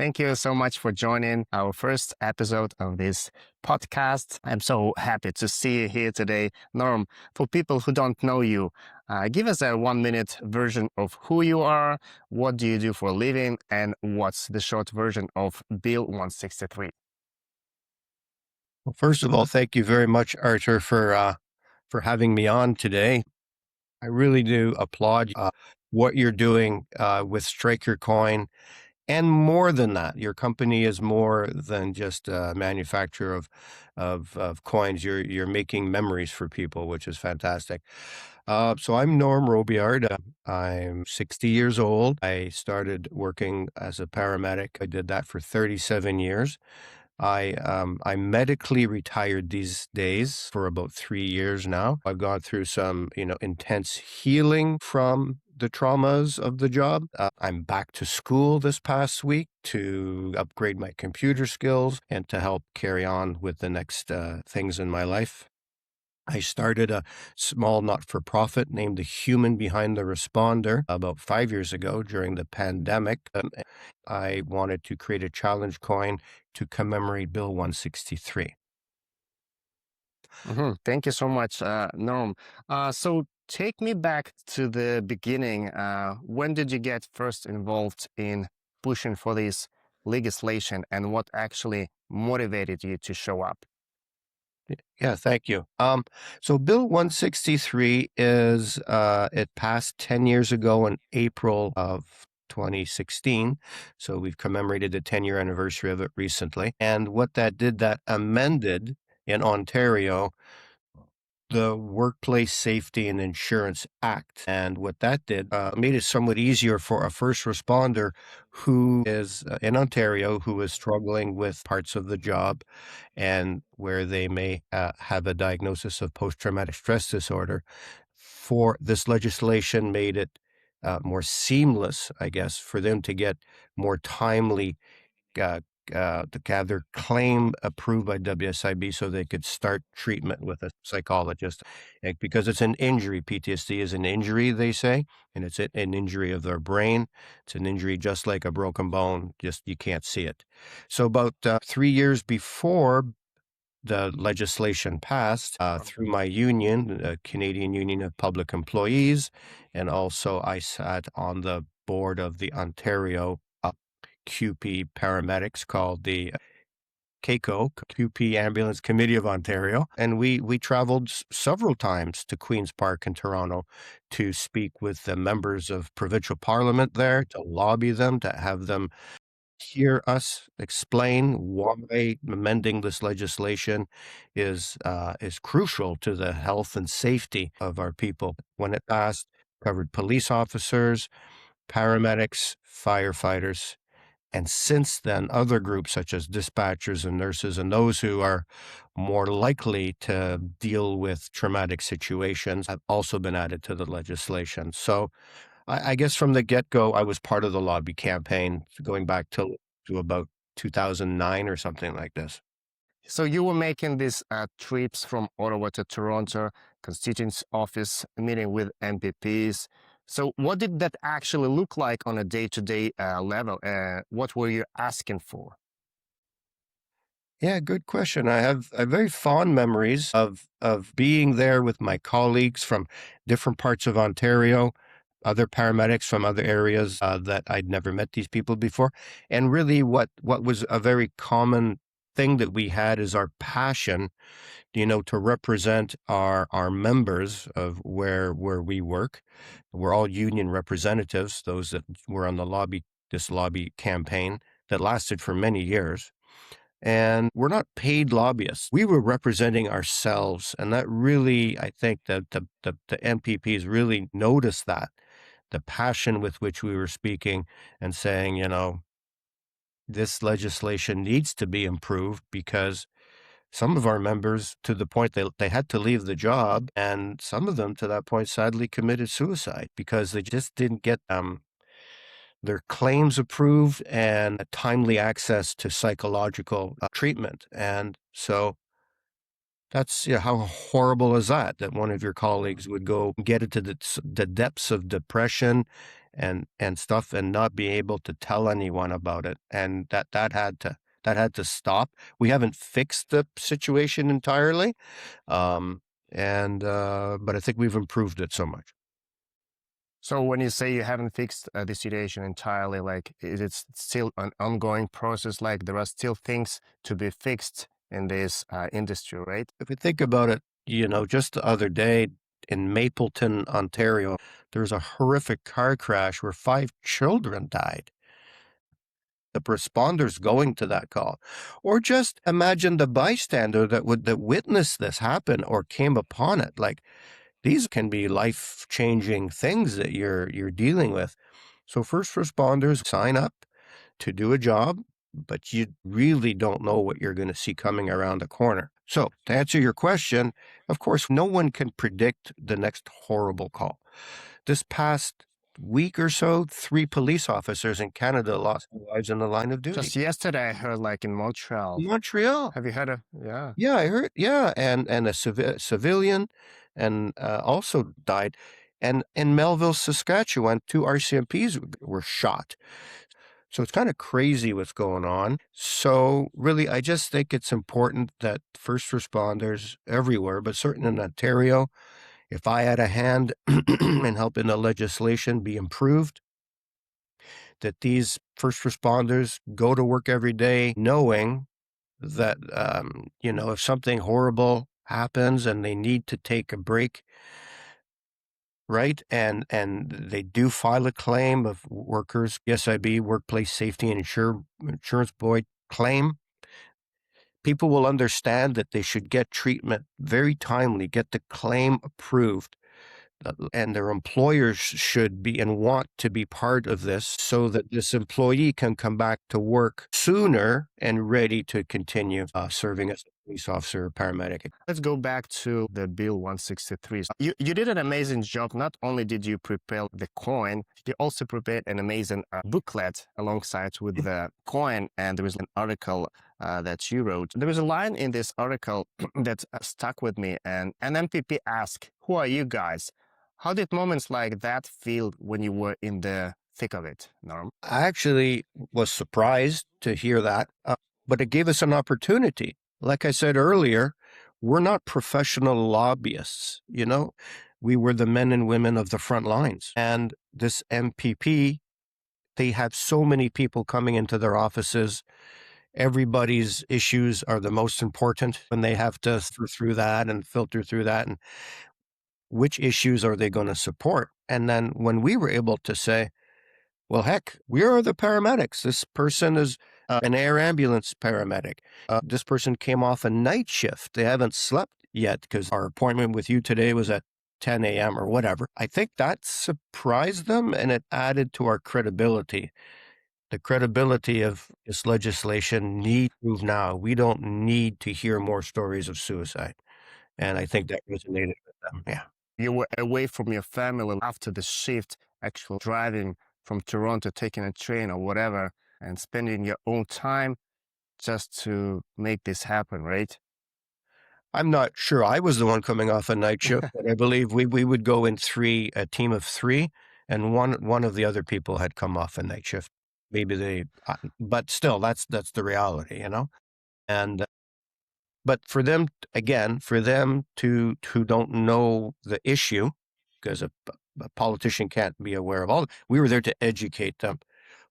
Thank you so much for joining our first episode of this podcast. I'm so happy to see you here today. Norm, for people who don't know you, give us a 1 minute version of who you are, what do you do for a living, and what's the short version of Bill 163. Well, first of all, thank you very much, Artur, for having me on today. I really do applaud what you're doing with Strike Your Coin. And more than that, your company is more than just a manufacturer of coins. You're making memories for people, which is fantastic. So I'm Norm Robillard. I'm 60 years old. I started working as a paramedic. I did that for 37 years. I'm medically retired these days for about 3 years now. I've gone through some, intense healing from the traumas of the job. I'm back to school this past week to upgrade my computer skills and to help carry on with the next things in my life. I started a small not-for-profit named The Human Behind the Responder about 5 years ago during the pandemic. I wanted to create a challenge coin to commemorate Bill 163. Thank you so much, Norm. So take me back to the beginning. When did you get first involved in pushing for this legislation, and what actually motivated you to show up? Yeah, thank you. So Bill 163 it passed 10 years ago in April of 2016. So we've commemorated the 10-year anniversary of it recently. And what that did, that amended in Ontario the Workplace Safety and Insurance Act. And what that did made it somewhat easier for a first responder who is in Ontario, who is struggling with parts of the job and where they may have a diagnosis of post-traumatic stress disorder. For this legislation made it more seamless, I guess, for them to get more timely uh, to have their claim approved by WSIB so they could start treatment with a psychologist. Because it's an injury. PTSD is an injury, they say, and it's an injury of their brain. It's an injury just like a broken bone, just you can't see it. So about 3 years before the legislation passed, through my union, the Canadian Union of Public Employees, and also I sat on the board of the Ontario QP paramedics called the CACO, QP Ambulance Committee of Ontario. And we traveled several times to Queen's Park in Toronto to speak with the members of provincial parliament there, to lobby them, to have them hear us explain why amending this legislation is crucial to the health and safety of our people. When it passed, covered police officers, paramedics, firefighters, and since then, other groups such as dispatchers and nurses and those who are more likely to deal with traumatic situations have also been added to the legislation. So I guess from the get-go, I was part of the lobby campaign going back to about 2009 or something like this. So you were making these trips from Ottawa to Toronto, constituents' office, meeting with MPPs. So what did that actually look like on a day-to-day level? What were you asking for? Yeah, good question. I have very fond memories of being there with my colleagues from different parts of Ontario, other paramedics from other areas that I'd never met these people before. And really what was a very common thing that we had is our passion, to represent our members of where we work. We're all union representatives, those that were on this lobby campaign that lasted for many years. And we're not paid lobbyists. We were representing ourselves. And that really, I think that the MPPs really noticed that, the passion with which we were speaking and saying, this legislation needs to be improved because some of our members, to the point that they had to leave the job, and some of them to that point sadly committed suicide because they just didn't get their claims approved and timely access to psychological treatment. And so that's, how horrible is that one of your colleagues would go get into the depths of depression and stuff, and not be able to tell anyone about it. And that had to stop. We haven't fixed the situation entirely, um, but I think we've improved it so much. So when you say you haven't fixed the situation entirely, like, is it still an ongoing process? Like, there are still things to be fixed in this industry, right? If you think about it, just the other day in Mapleton, Ontario, there was a horrific car crash where 5 children died. The responders going to that call, or just imagine the bystander that witnessed this happen or came upon it. Like, these can be life-changing things that you're dealing with. So first responders sign up to do a job, but you really don't know what you're going to see coming around the corner. So to answer your question, of course, no one can predict the next horrible call. This past week or so, 3 police officers in Canada lost their lives in the line of duty. Just yesterday, I heard, like, in Montreal. Montreal. Have you heard of? Yeah. Yeah, I heard. Yeah, and a civilian, and also died. And in Melville, Saskatchewan, 2 RCMPs were shot. So it's kind of crazy what's going on. So really, I just think it's important that first responders everywhere, but certainly in Ontario, if I had a hand in helping the legislation be improved, that these first responders go to work every day knowing that, if something horrible happens and they need to take a break, right? And they do file a claim of workers, WSIB, Workplace Safety and Insurance Board claim. People will understand that they should get treatment very timely, get the claim approved, and their employers should be and want to be part of this so that this employee can come back to work sooner and ready to continue serving as a police officer or paramedic. Let's go back to the Bill 163. You did an amazing job. Not only did you prepare the coin, you also prepared an amazing booklet alongside with the coin, and there was an article that you wrote. There was a line in this article that stuck with me, and an MPP asked, "Who are you guys?" How did moments like that feel when you were in the thick of it, Norm? I actually was surprised to hear that, but it gave us an opportunity. Like I said earlier, we're not professional lobbyists, We were the men and women of the front lines. And this MPP, they have so many people coming into their offices. Everybody's issues are the most important, and they have to through that and filter through that. And which issues are they going to support? And then when we were able to say, well, heck, we are the paramedics. This person is an air ambulance paramedic. This person came off a night shift. They haven't slept yet because our appointment with you today was at 10 a.m. or whatever. I think that surprised them, and it added to our credibility. The credibility of this legislation needs to move now. We don't need to hear more stories of suicide. And I think that resonated with them. Yeah. You were away from your family after the shift, actually driving from Toronto, taking a train or whatever, and spending your own time just to make this happen, right? I'm not sure I was the one coming off a night shift, but I believe we would go in a team of 3, and one of the other people had come off a night shift. Maybe but still, that's the reality, And but for them, again, who don't know the issue, because a politician can't be aware of all, we were there to educate them.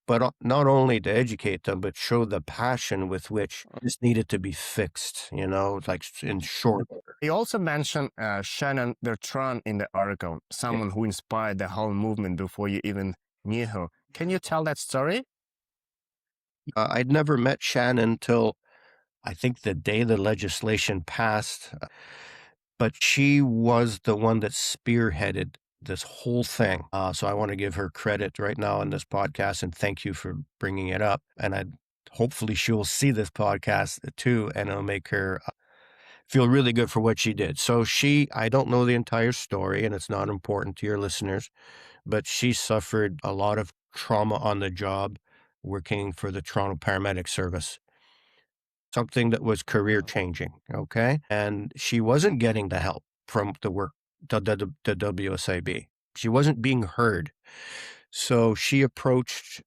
But not only to educate them, but show the passion with which this needed to be fixed, like in short order. He also mentioned Shannon Bertrand in the article, someone who inspired the whole movement before you even knew her. Can you tell that story? I'd never met Shannon till I think the day the legislation passed, but she was the one that spearheaded this whole thing. So I want to give her credit right now on this podcast, and thank you for bringing it up. And hopefully she'll see this podcast too, and it'll make her feel really good for what she did. So I don't know the entire story, and it's not important to your listeners, but she suffered a lot of trauma on the job working for the Toronto Paramedic Service. Something that was career changing, okay? And she wasn't getting the help from the WSIB. She wasn't being heard. So she approached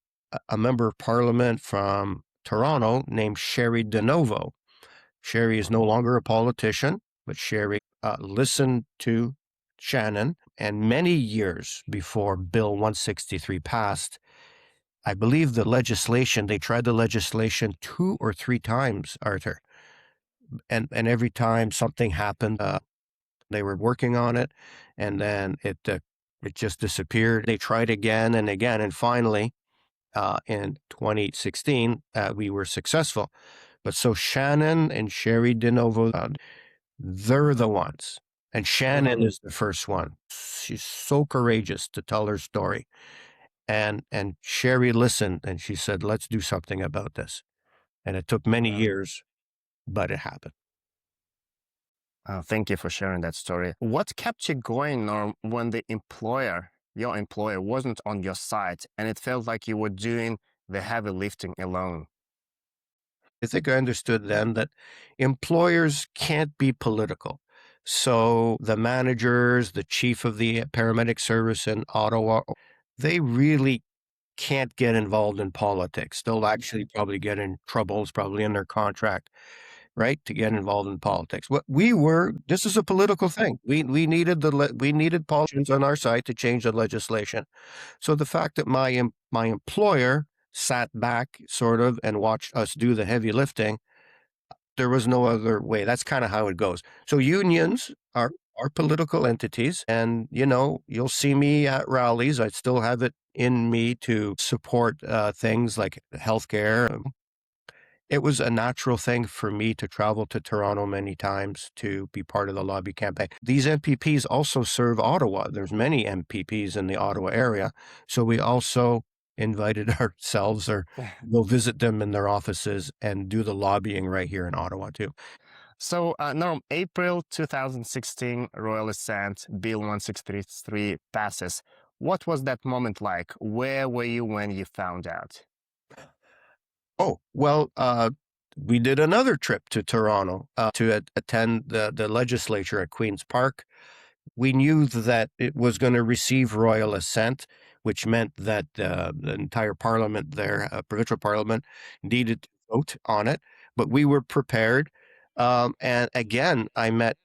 a member of parliament from Toronto named Cheri DiNovo. Cheri is no longer a politician, but Cheri listened to Shannon. And many years before Bill 163 passed, I believe they tried the legislation 2 or 3 times, Artur. And every time something happened, they were working on it, and then it just disappeared. They tried again and again, and finally, in 2016, we were successful. But so Shannon and Cheri DiNovo, they're the ones. And Shannon is the first one. She's so courageous to tell her story. And Cheri listened, and she said, let's do something about this. And it took many years, but it happened. Thank you for sharing that story. What kept you going, Norm, when your employer, wasn't on your side and it felt like you were doing the heavy lifting alone? I think I understood then that employers can't be political. So the managers, the chief of the paramedic service in Ottawa, they really can't get involved in politics. They'll actually probably get in trouble. It's probably in their contract, right, to get involved in politics. This is a political thing. We needed politicians on our side to change the legislation. So the fact that my employer sat back sort of and watched us do the heavy lifting, there was no other way. That's kind of how it goes. So unions are political entities, and you'll see me at rallies. I still have it in me to support things like healthcare. It was a natural thing for me to travel to Toronto many times to be part of the lobby campaign. These MPPs also serve Ottawa. There's many MPPs in the Ottawa area. So we also invited ourselves or go visit them in their offices and do the lobbying right here in Ottawa too. So, Norm, April 2016, Royal Assent, Bill 163 passes. What was that moment like? Where were you when you found out? Oh, well, we did another trip to Toronto to attend the legislature at Queen's Park. We knew that it was going to receive royal assent, which meant that the entire parliament there, provincial parliament, needed to vote on it. But we were prepared. And again, I met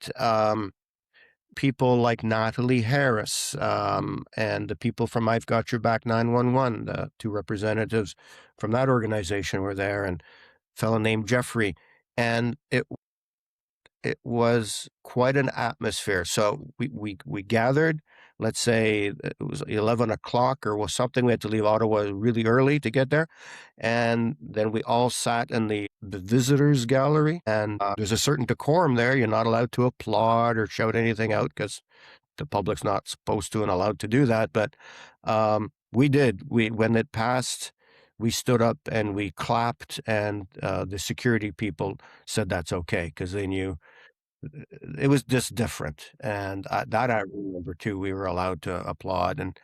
people like Natalie Harris and the people from I've Got Your Back 911, the 2 representatives from that organization were there, and a fellow named Jeffrey. And it was quite an atmosphere. So we gathered, let's say it was 11 o'clock or something. We had to leave Ottawa really early to get there. And then we all sat in the visitors gallery, and there's a certain decorum there. You're not allowed to applaud or shout anything out because the public's not supposed to and allowed to do that. But we did. When it passed, we stood up and we clapped, and the security people said that's okay because they knew it was just different. And that I remember too. We were allowed to applaud, and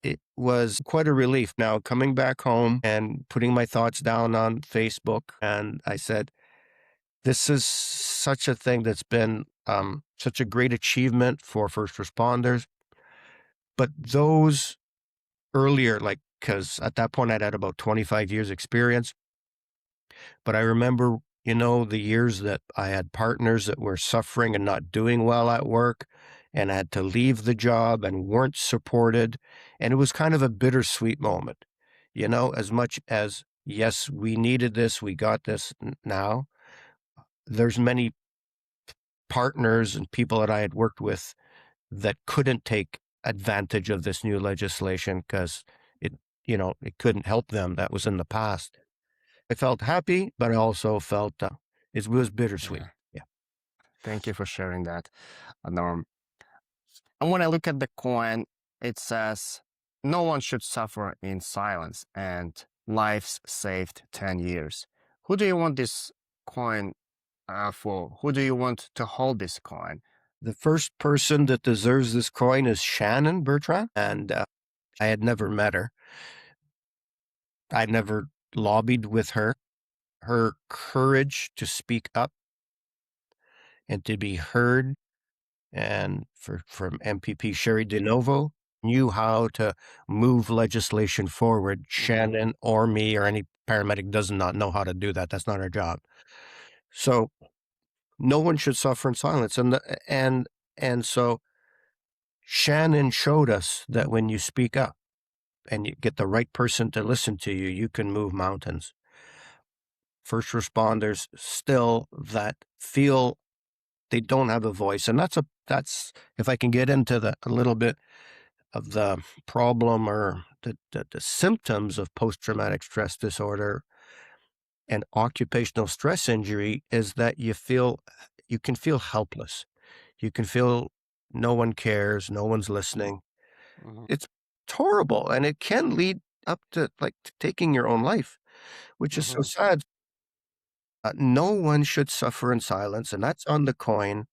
it was quite a relief. Now coming back home and putting my thoughts down on Facebook, and I said, this is such a thing that's been such a great achievement for first responders. But those earlier, because at that point I'd had about 25 years experience, but I remember, the years that I had partners that were suffering and not doing well at work and had to leave the job and weren't supported. And it was kind of a bittersweet moment, as much as, yes, we needed this, we got this now. There's many partners and people that I had worked with that couldn't take advantage of this new legislation because it couldn't help them. That was in the past. I felt happy, but I also felt it was bittersweet. Yeah. Thank you for sharing that, Norm. And when I look at the coin, it says, no one should suffer in silence, and lives saved 10 years. Who do you want this coin for? Who do you want to hold this coin? The first person that deserves this coin is Shannon Bertrand, and I had never met her. I'd never lobbied with her. Her courage to speak up and to be heard, and from MPP Cheri DiNovo, knew how to move legislation forward. Shannon or me or any paramedic does not know how to do that. That's not our job. So no one should suffer in silence. And so Shannon showed us that when you speak up and you get the right person to listen to you, you can move mountains. First responders still that feel they don't have a voice, and that's if I can get into a little bit of the problem or the symptoms of post-traumatic stress disorder and occupational stress injury is that you can feel helpless. You can feel no one cares, no one's listening. It's horrible, and it can lead up to taking your own life, which is so sad. No one should suffer in silence, and that's on the coin.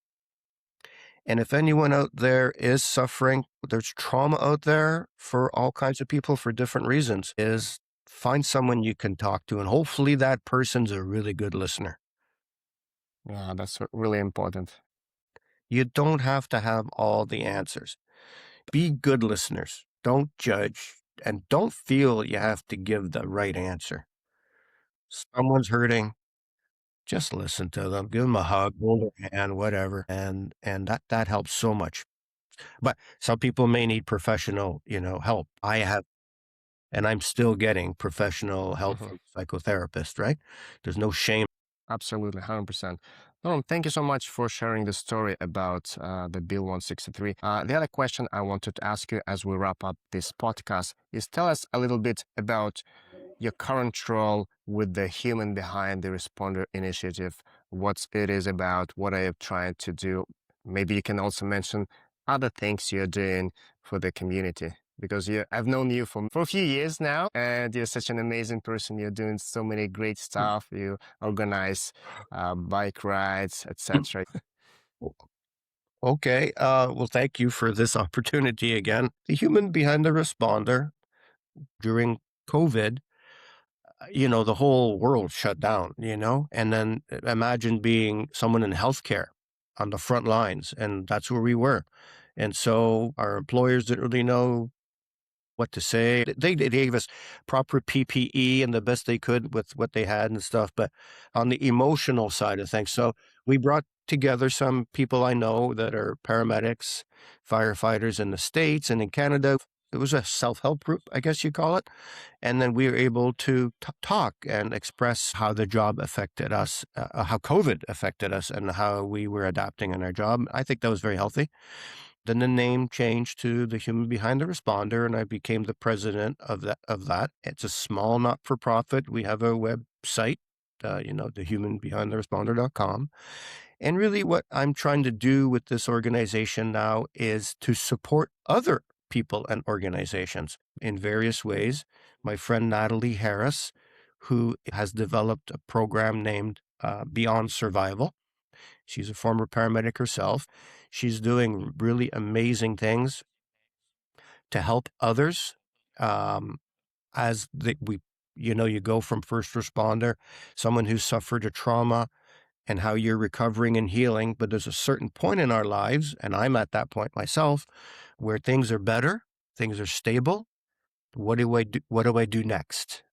And if anyone out there is suffering, there's trauma out there for all kinds of people for different reasons, is find someone you can talk to, and hopefully that person's a really good listener. Yeah, that's really important. You don't have to have all the answers. Be good listeners. Don't judge, and don't feel you have to give the right answer. Someone's hurting, just listen to them, give them a hug, hold their hand, whatever, and that helps so much. But some people may need professional, help. I have, and I'm still getting professional help from a psychotherapist, right? There's no shame. Absolutely, 100%. Norm, thank you so much for sharing the story about the Bill 163. The other question I wanted to ask you as we wrap up this podcast is tell us a little bit about your current role with the human behind the responder initiative, what it is about, what are you trying to do. Maybe you can also mention other things you're doing for the community because I've known you for a few years now, and you're such an amazing person. You're doing so many great stuff. You organize bike rides, etc. Okay. Well, thank you for this opportunity again. The human behind the responder during COVID, the whole world shut down, and then imagine being someone in healthcare on the front lines, and that's where we were. And so our employers didn't really know what to say. They gave us proper PPE and the best they could with what they had and stuff, but on the emotional side of things. So we brought together some people I know that are paramedics, firefighters in the States and in Canada. It was a self-help group, I guess you call it. And then we were able to talk and express how the job affected us, how COVID affected us, and how we were adapting in our job. I think that was very healthy. Then the name changed to the Human Behind the Responder, and I became the president of that. It's a small not-for-profit. We have a website, thehumanbehindtheresponder.com. And really what I'm trying to do with this organization now is to support other people and organizations in various ways. My friend Natalie Harris, who has developed a program named Beyond Survival. She's a former paramedic herself. She's doing really amazing things to help others. You go from first responder, someone who suffered a trauma, and how you're recovering and healing. But there's a certain point in our lives, and I'm at that point myself, where things are better, things are stable. What do I do? What do I do next?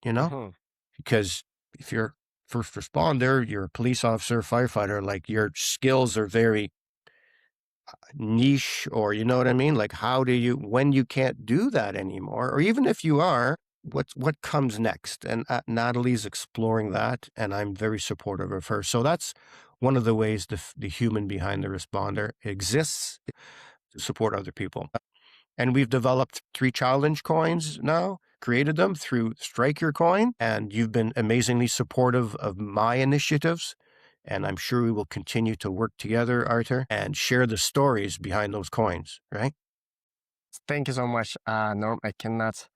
Because if you're first responder, you're a police officer, firefighter, like your skills are very niche, or you know what I mean? Like, when you can't do that anymore, or even if you are, what comes next? And Natalie's exploring that, and I'm very supportive of her. So that's one of the ways the human behind the responder exists, to support other people. And we've developed 3 challenge coins now, created them through Strike Your Coin, and you've been amazingly supportive of my initiatives. And I'm sure we will continue to work together, Artur, and share the stories behind those coins, right? Thank you so much, Norm. I cannot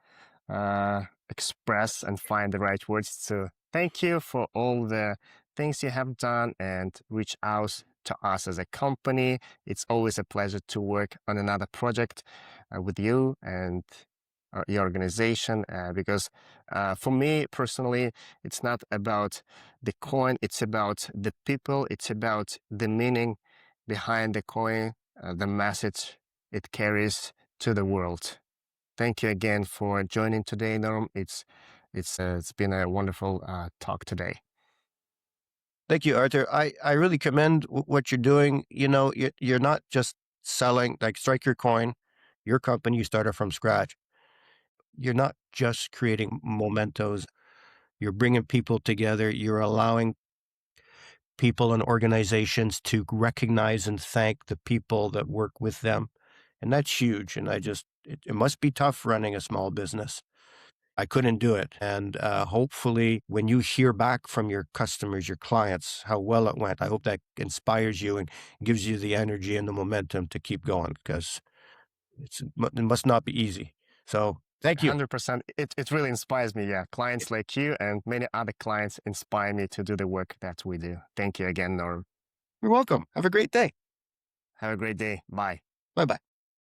express and find the right words to thank you for all the things you have done and reach out to us as a company. It's always a pleasure to work on another project with you and your organization because for me personally, it's not about the coin, it's about the people, it's about the meaning behind the coin, the message it carries to the world. Thank you again for joining today, Norm. It's been a wonderful talk today. Thank you, Artur. I really commend what you're doing. You know, you're not just selling, like Strike Your Coin, your company, you started from scratch. You're not just creating mementos. You're bringing people together. You're allowing people and organizations to recognize and thank the people that work with them. And that's huge. And it must be tough running a small business. I couldn't do it. And hopefully, when you hear back from your customers, your clients, how well it went, I hope that inspires you and gives you the energy and the momentum to keep going, because it must not be easy. So thank you. 100%. It really inspires me. Yeah. Clients like you and many other clients inspire me to do the work that we do. Thank you again, Norm. You're welcome. Have a great day. Have a great day. Bye. Bye-bye.